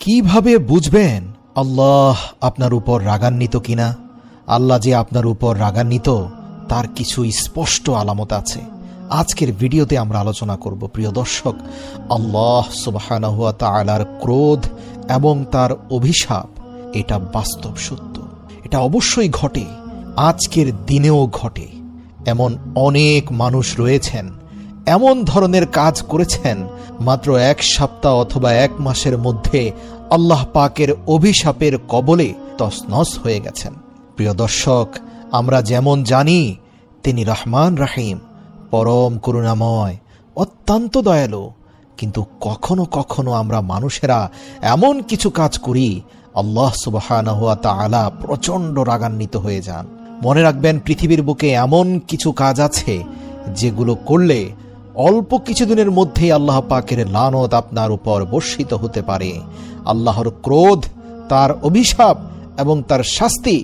কিভাবে বুঝবেন আল্লাহ আপনার উপর রাগান্বিত কিনা? আল্লাহ যে আপনার উপর রাগান্বিত তার কিছু স্পষ্ট আলামত আছে। আজকের ভিডিওতে আমরা আলোচনা করব প্রিয় দর্শক, আল্লাহ সুবহানাহু ওয়া তাআলার ক্রোধ এবং তার অভিশাপ এটা বাস্তব সত্য, এটা অবশ্যই ঘটে, আজকের দিনেও ঘটে। এমন অনেক মানুষ রয়েছেন, এমন ধরনের কাজ করেছেন, মাত্র এক সপ্তাহ অথবা এক মাসের মধ্যে আল্লাহ পাকের অভিশাপের কবলে তছনছ হয়ে গেছেন। প্রিয় দর্শক, আমরা যেমন জানি তিনি রহমান রাহিম, পরম করুণাময়, অত্যন্ত দয়ালু, কিন্তু কখনো কখনো আমরা মানুষেরা এমন কিছু কাজ করি আল্লাহ সুবহানাহু ওয়া তাআলা প্রচণ্ড রাগান্বিত হয়ে যান। মনে রাখবেন, পৃথিবীর বুকে এমন কিছু কাজ আছে যেগুলো করলে অল্প কিছুদিনের মধ্যেই আল্লাহ পাকের লানত আপনার উপর বর্ষিত হতে পারে। আল্লাহর ক্রোধ, তার অভিশাপ এবং তার শাস্তি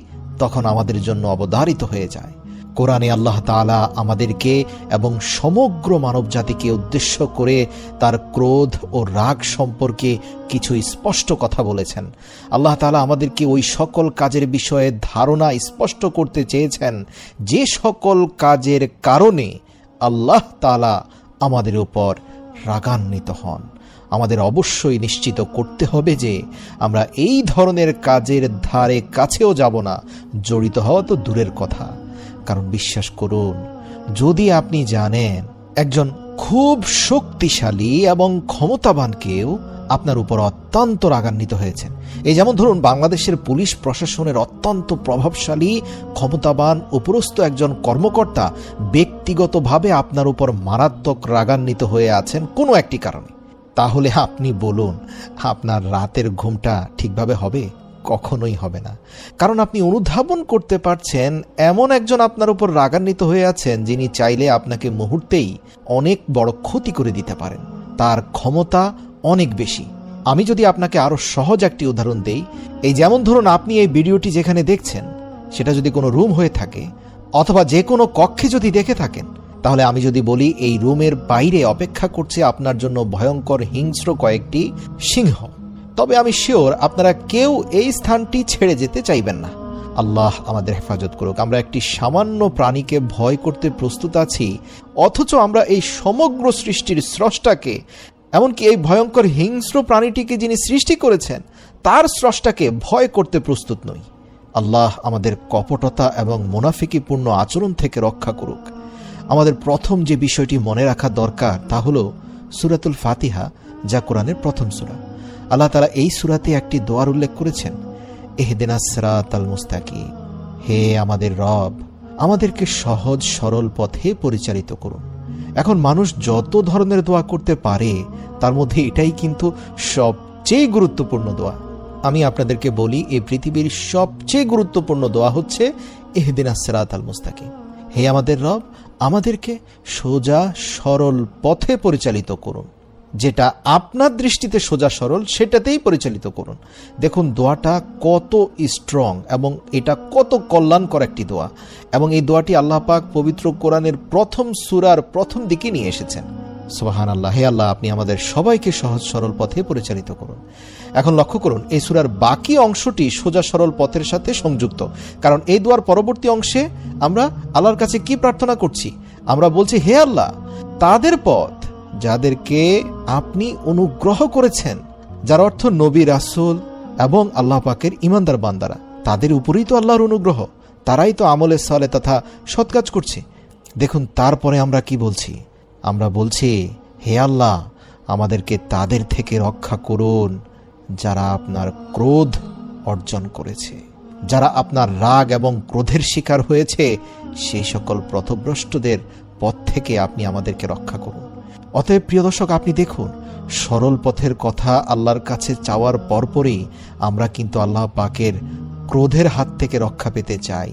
তখন আমাদের জন্য অবধারিত হয়ে যায়। কোরআনে আল্লাহ তাআলা আমাদেরকে এবং সমগ্র মানব জাতিকে উদ্দেশ্য করে তার ক্রোধ ও রাগ সম্পর্কে কিছু স্পষ্ট কথা বলেছেন। আল্লাহ তাআলা আমাদেরকে ওই সকল কাজের বিষয়ে ধারণা স্পষ্ট করতে চেয়েছেন যে সকল কাজের কারণে আল্লাহ তাআলা আমাদের উপর রাগান্বিত হন। আমাদের অবশ্যই নিশ্চিত করতে হবে যে আমরা এই ধরনের কাজের ধারে কাছেও যাব না, জড়িত হওয়া তো দূরের কথা। কারণ বিশ্বাস করুন, যদি আপনি জানেন একজন খুব শক্তিশালী এবং ক্ষমতাবান কেউ আপনার উপর অত্যন্ত রাগান্বিত হয়েছেন, এই যেমন ধরুন বাংলাদেশের পুলিশ প্রশাসনের অত্যন্ত প্রভাবশালী, ক্ষমতাবান, উপরস্থ একজন কর্মকর্তা ব্যক্তিগতভাবে আপনার উপর মারাত্মক রাগান্বিত হয়ে আছেন কোনো একটি কারণে, তাহলে আপনি বলুন আপনার রাতের ঘুমটা ঠিকভাবে হবে? কখনোই হবে না। কারণ আপনি অনুধাবন করতে পারছেন এমন একজন আপনার উপর রাগান্বিত হয়ে আছেন যিনি চাইলে আপনাকে মুহূর্তেই অনেক বড় ক্ষতি করে দিতে পারেন। তার ক্ষমতা অনেক বেশি। আমি যদি আপনাকে আরো সহজ একটি উদাহরণ দেই, এই যেমন ধরুন আপনি এই ভিডিওটি যেখানে দেখছেন সেটা যদি কোনো রুম হয়ে থাকে অথবা যে কোনো কক্ষে যদি দেখে থাকেন, তাহলে আমি যদি বলি এই রুমের বাইরে অপেক্ষা করছে আপনার জন্য ভয়ঙ্কর হিংস্র কয়েকটি সিংহ, তবে আমি শিওর আপনারা কেউ এই স্থানটি ছেড়ে যেতে চাইবেন না। আল্লাহ আমাদের হেফাজত করুক। আমরা একটি সামান্য প্রাণীকে ভয় করতে প্রস্তুত আছি, অথচ আমরা এই সমগ্র সৃষ্টির স্রষ্টাকে, এমনকি এই ভয়ঙ্কর হিংস্র প্রাণীটিকে যিনি সৃষ্টি করেছেন তার স্রষ্টাকে ভয় করতে প্রস্তুত নই। আল্লাহ আমাদের কপটতা এবং মুনাফিকিপূর্ণ আচরণ থেকে রক্ষা করুক। আমাদের প্রথম যে বিষয়টি মনে রাখা দরকার তা হলো সূরাতুল ফাতিহা, যা কোরআনের প্রথম সূরা। আল্লাহ তাআলা এই সূরাতে একটি দোয়ার উল্লেখ করেছেন, ইহদিনাস সিরাতাল মুস্তাকিম, হে আমাদের রব, আমাদেরকে সহজ সরল পথে পরিচালিত করুন। এখন মানুষ যত ধরনের দোয়া করতে পারে তার মধ্যে এটাই কিন্তু সবচেয়ে গুরুত্বপূর্ণ দোয়া। আমি আপনাদেরকে বলি, এই পৃথিবীর সবচেয়ে গুরুত্বপূর্ণ দোয়া হচ্ছে ইহদিনাস সিরাতাল মুস্তাকিম, হে আমাদের রব, আমাদেরকে সোজা সরল পথে পরিচালিত করুন। যেটা আপনার দৃষ্টিতে সোজা সরল সেটাতেই পরিচালিত করুন। দেখুন দোয়াটা কত স্ট্রং এবং এটা কত কল্যাণকর একটি দোয়া, এবং এই দোয়াটি আল্লাহ পাক পবিত্র কোরআনের প্রথম সূরার প্রথম দিকে নিয়ে এসেছেন। সুবহানাল্লাহ, হে আল্লাহ, আপনি আমাদের সবাইকে সহজ সরল পথে পরিচালিত করুন। এখন লক্ষ্য করুন, এই সূরার বাকি অংশটি সোজা সরল পথের সাথে সংযুক্ত, কারণ এই দোয়ার পরবর্তী অংশে আমরা আল্লাহর কাছে কি প্রার্থনা করছি? আমরা বলছি, হে আল্লাহ, তাদের পথ যাদেরকে আপনি অনুগ্রহ করেছেন, যার অর্থ নবী, রাসূল এবং আল্লাহ পাকের ঈমানদার বান্দারা, তাদের উপরেই তো আল্লাহর অনুগ্রহ, তারাই তো আমলে সালেহ তথা সৎ কাজ করছে। দেখুন তারপরে আমরা কি বলছি? আমরা বলছি, হে আল্লাহ, আমাদেরকে তাদের থেকে রক্ষা করুন যারা আপনার ক্রোধ অর্জন করেছে, যারা আপনার রাগ এবং ক্রোধের শিকার হয়েছে, সেই সকল পথভ্রষ্টদের পথ থেকে আপনি আমাদেরকে রক্ষা করুন। অতএব প্রিয় দর্শক, আপনি দেখুন সরল পথের কথা আল্লাহর কাছে চাওয়ার পরপরই আমরা কিন্তু আল্লাহ পাকের ক্রোধের হাত থেকে রক্ষা পেতে চাই।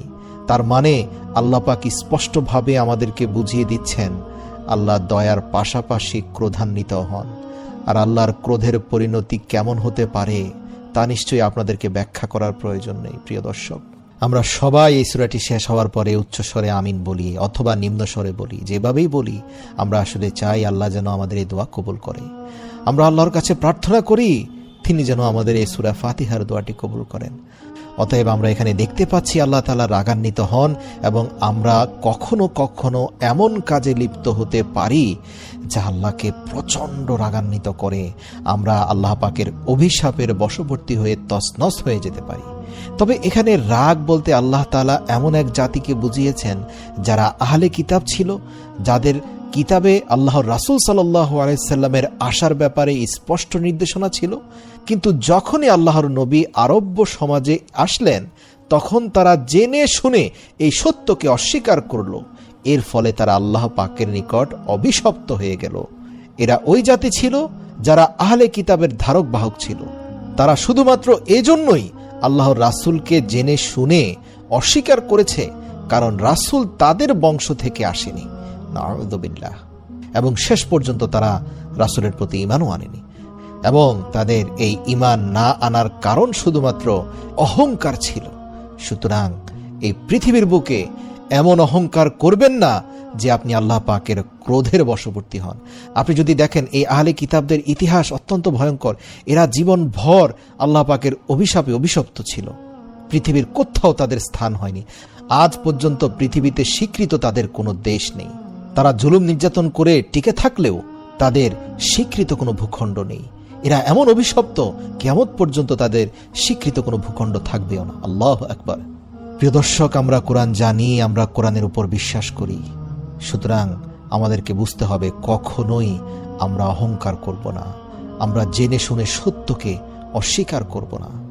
তার মানে আল্লাহ পাক স্পষ্টভাবে আমাদেরকে বুঝিয়ে দিচ্ছেন আল্লাহ দয়ার পাশাপাশি ক্রোধান্বিত হন, আর আল্লাহর ক্রোধের পরিণতি কেমন হতে পারে তা নিশ্চয়ই আপনাদেরকে ব্যাখ্যা করার প্রয়োজন নেই। প্রিয় দর্শক, আমরা সবাই এই সূরাটি শেষ হওয়ার পরে উচ্চস্বরে আমিন বলি অথবা নিম্ন স্বরে বলি, যেভাবেই বলি আমরা আসলে চাই আল্লাহ যেন আমাদের এই দোয়া কবুল করে। আমরা আল্লাহর কাছে প্রার্থনা করি তিনি যেন আমাদের এই সূরা ফাতিহার দোয়াটি কবুল করেন। অতএব আমরা এখানে দেখতে পাচ্ছি আল্লাহ তাআলা রাগান্বিত হন এবং আমরা কখনো কখনো এমন কাজে লিপ্ত হতে পারি যা আল্লাহকে প্রচণ্ড রাগান্বিত করে। আমরা আল্লাহ পাকের অভিশাপের বশবর্তী হয়ে তছনছ হয়ে যেতে পারি। তবে এখানে রাগ বলতে আল্লাহ তাআলা এমন এক জাতিকে বুঝিয়েছেন যারা আহলে কিতাব ছিল, যাদের কিতাবে আল্লাহর রাসূল সাল্লাল্লাহু আলাইহি সাল্লামের আসার ব্যাপারে স্পষ্ট নির্দেশনা ছিল, কিন্তু যখনই আল্লাহর নবী আরব্য সমাজে আসলেন তখন তারা জেনে শুনে এই সত্যকে অস্বীকার করল। এর ফলে তারা আল্লাহ পাকের নিকট অভিশপ্ত হয়ে গেল। এরা ওই জাতি ছিল যারা আহলে কিতাবের ধারক বাহক ছিল। তারা শুধুমাত্র এজন্যই আল্লাহর রাসূলকে জেনে শুনে অস্বীকার করেছে কারণ রাসূল তাদের বংশ থেকে আসেনি, নাউযুবিল্লাহ। এবং শেষ পর্যন্ত তারা রাসূলের প্রতি ঈমানও আনেনি। এবং তাদের এই ঈমান না আনার কারণ শুধুমাত্র অহংকার ছিল। সুতরাং এই পৃথিবীর বুকে এমন অহংকার করবেন না যে আপনি আল্লাহ পাকের ক্রোধের বশবর্তী হন। আপনি যদি দেখেন এই আহলে কিতাবদের ইতিহাস অত্যন্ত ভয়ঙ্কর। এরা জীবনভর আল্লাহ পাকের অভিশাপে অভিশপ্ত ছিল। পৃথিবীর কোথাও তাদের স্থান হয়নি। আজ পর্যন্ত পৃথিবীতে স্বীকৃত তাদের কোনো দেশ নেই। তারা জুলুম নির্যাতন করে টিকে থাকলেও তাদের স্বীকৃত কোনো ভূখণ্ড নেই। এরা এমন অভিশপ্ত, কিয়ামত পর্যন্ত তাদের স্বীকৃত কোনো ভূখণ্ড থাকবেও না। আল্লাহু আকবার। প্রিয় দর্শক, আমরা কোরআন জানি, আমরা কোরআনের উপর বিশ্বাস করি। সুতরাং আমাদেরকে বুঝতে হবে কখনোই আমরা অহংকার করব না, আমরা জেনে শুনে সত্যকে অস্বীকার করব না।